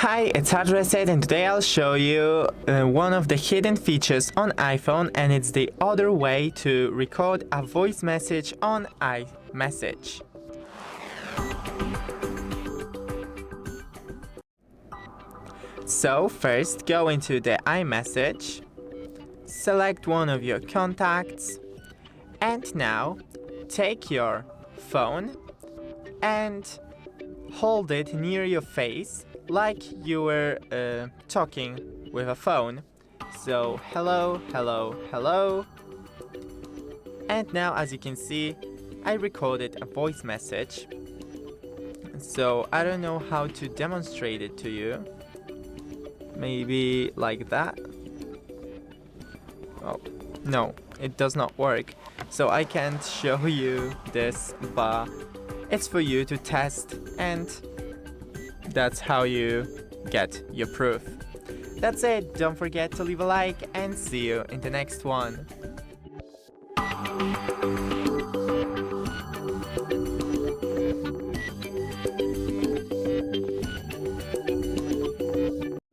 Hi, it's HardReset and today I'll show you one of the hidden features on iPhone, and it's the other way to record a voice message on iMessage. So first go into the iMessage, select one of your contacts, and now take your phone and hold it near your face like you were talking with a phone. So hello, hello, hello. And now, as you can see, I recorded a voice message. So I don't know how to demonstrate it to you. Maybe like that. Oh, no, it does not work. So I can't show you this, but it's for you to test, and that's how you get your proof. That's it. Don't forget to leave a like and see you in the next one.